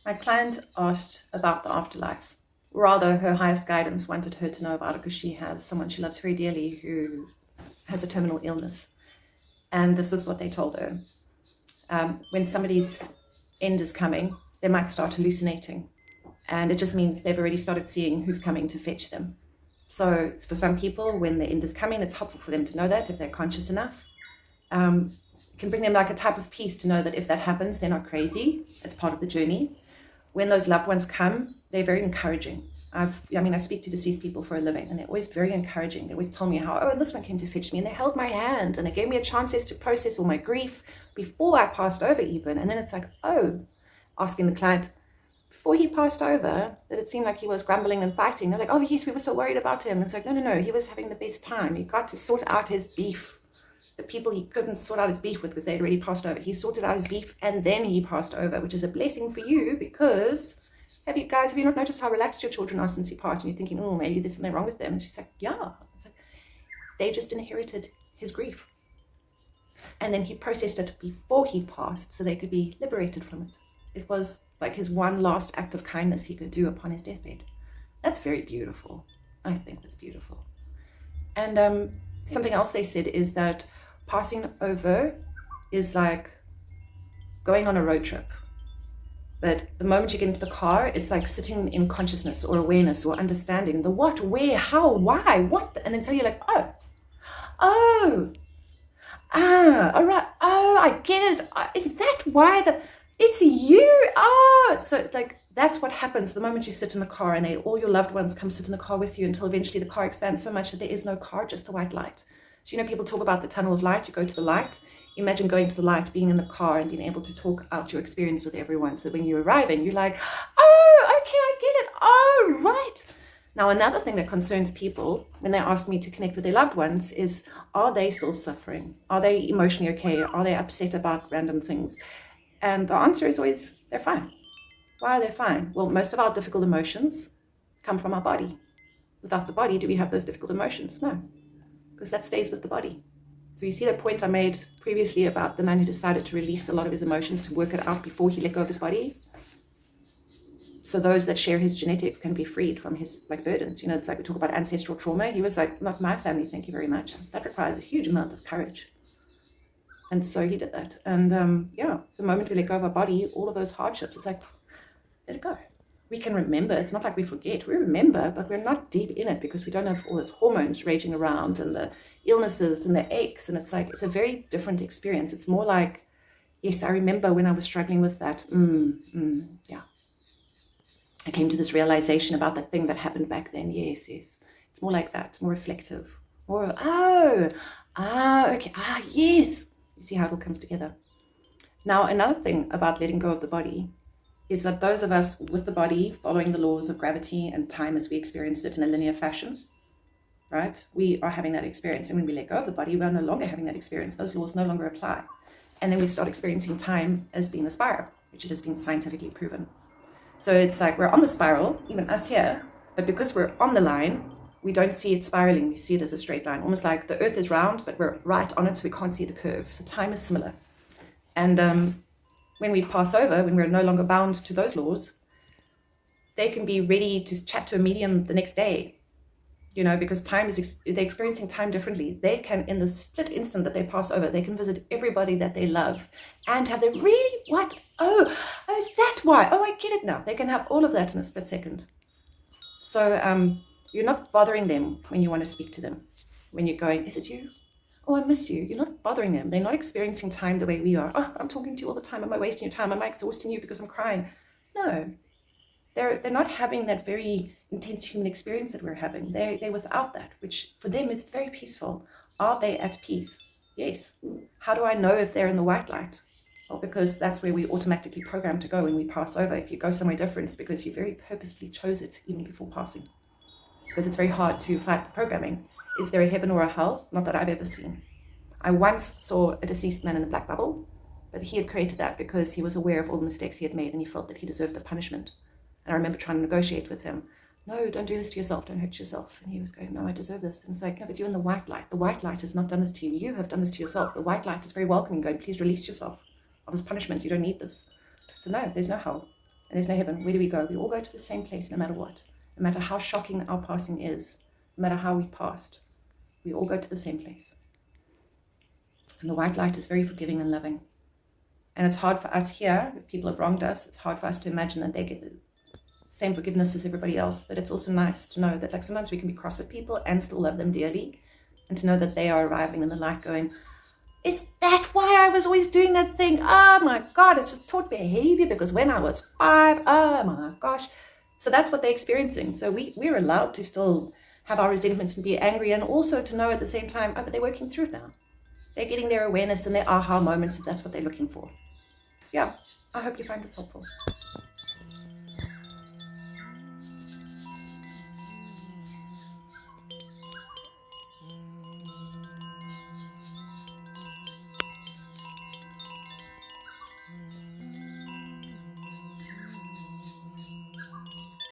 My client asked about the afterlife. Rather, her highest guidance wanted her to know about it because she has someone she loves very dearly who has a terminal illness. And this is what they told her. When somebody's end is coming, they might start hallucinating. And it just means they've already started seeing who's coming to fetch them. So for some people, when the end is coming, it's helpful for them to know that if they're conscious enough. It can bring them like a type of peace to know that if that happens, they're not crazy. It's part of the journey. When those loved ones come, they're very encouraging. I speak to deceased people for a living, and they're always very encouraging. They always tell me how, and this one came to fetch me, and they held my hand, and they gave me a chance to process all my grief before I passed over even. And then it's like, asking the client, before he passed over, that it seemed like he was grumbling and fighting. They're like, oh yes, we were so worried about him. And it's like, no, he was having the best time. He got to sort out his beef. The people he couldn't sort out his beef with because they'd already passed over. He sorted out his beef and then he passed over, which is a blessing for you because have you not noticed how relaxed your children are since he passed? And you're thinking, oh, maybe there's something wrong with them. And she's like, yeah. It's like, they just inherited his grief. And then he processed it before he passed so they could be liberated from it. It was like his one last act of kindness he could do upon his deathbed. That's very beautiful. I think that's beautiful. And something else they said is that passing over is like going on a road trip. But the moment you get into the car, it's like sitting in consciousness or awareness or understanding the what, where, how, why, what. And then so you're like, all right. Oh, I get it. Is that why it's you? So like that's what happens the moment you sit in the car and all your loved ones come sit in the car with you until eventually the car expands so much that there is no car, just the white light. So, people talk about the tunnel of light. You go to the light. Imagine going to the light, being in the car and being able to talk out your experience with everyone. So when you arrive in, you're like, oh, okay, I get it. Oh, right. Now, another thing that concerns people when they ask me to connect with their loved ones is, are they still suffering? Are they emotionally okay? Are they upset about random things? And the answer is always, they're fine. Why are they fine? Well, most of our difficult emotions come from our body. Without the body, do we have those difficult emotions? No, because that stays with the body. So you see the point I made previously about the man who decided to release a lot of his emotions to work it out before he let go of his body? So those that share his genetics can be freed from his burdens. It's like we talk about ancestral trauma. He was like, not my family, thank you very much. That requires a huge amount of courage. And so he did that. And the moment we let go of our body, all of those hardships, it's like, let it go. We can remember. It's not like we forget. We remember, but we're not deep in it because we don't have all those hormones raging around and the illnesses and the aches. And it's like, it's a very different experience. It's more like, yes, I remember when I was struggling with that. Yeah. I came to this realization about that thing that happened back then. Yes. It's more like that, more reflective. More, okay. Yes. You see how it all comes together. Now, another thing about letting go of the body is that those of us with the body following the laws of gravity and time as we experience it in a linear fashion, right? We are having that experience. And when we let go of the body, we are no longer having that experience. Those laws no longer apply. And then we start experiencing time as being a spiral, which it has been scientifically proven. So it's like we're on the spiral, even us here, but because we're on the line, we don't see it spiraling. We see it as a straight line, almost like the earth is round, but we're right on it, so we can't see the curve. So time is similar. And when we pass over, when we're no longer bound to those laws, they can be ready to chat to a medium the next day, because they're experiencing time differently. They can, in the split instant that they pass over, they can visit everybody that they love and have them really, what? Oh, is that why? Oh, I get it now. They can have all of that in a split second. So you're not bothering them when you want to speak to them. When you're going, is it you? Oh, I miss you. You're not bothering them. They're not experiencing time the way we are. Oh, I'm talking to you all the time. Am I wasting your time? Am I exhausting you because I'm crying? No. They're not having that very intense human experience that we're having. They're without that, which for them is very peaceful. Are they at peace? Yes. How do I know if they're in the white light? Well, because that's where we automatically program to go when we pass over. If you go somewhere different, it's because you very purposefully chose it even before passing. Because it's very hard to fight the programming. Is there a heaven or a hell? Not that I've ever seen. I once saw a deceased man in a black bubble, but he had created that because he was aware of all the mistakes he had made and he felt that he deserved the punishment. And I remember trying to negotiate with him. No, don't do this to yourself. Don't hurt yourself. And he was going, no, I deserve this. And it's like, no, but you're in the white light. The white light has not done this to you. You have done this to yourself. The white light is very welcoming, going, please release yourself of this punishment. You don't need this. So no, there's no hell. And there's no heaven. Where do we go? We all go to the same place no matter what. No matter how shocking our passing is, no matter how we passed, we all go to the same place. And the white light is very forgiving and loving. And it's hard for us here, if people have wronged us, it's hard for us to imagine that they get the same forgiveness as everybody else. But it's also nice to know that, like, sometimes we can be cross with people and still love them dearly. And to know that they are arriving in the light going, is that why I was always doing that thing? Oh my God, it's just taught behavior because when I was 5, oh my gosh. So that's what they're experiencing. So we're allowed to still have our resentments and be angry, and also to know at the same time, oh, but they're working through it now. They're getting their awareness and their aha moments if that's what they're looking for. So yeah, I hope you find this helpful.